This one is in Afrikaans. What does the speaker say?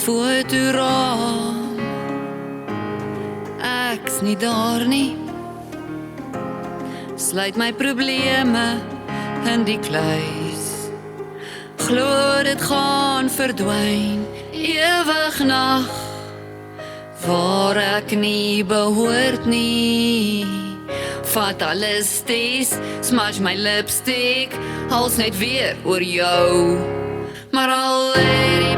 fotoraam. Ek's nie daar nie. Sluit my probleme in die kluis. Glo dit gaan verdwyn, ewig nag, waar ek nie behoort nie. Fatalisties, smash my lipstick, hals net weer oor jou. Maar al het die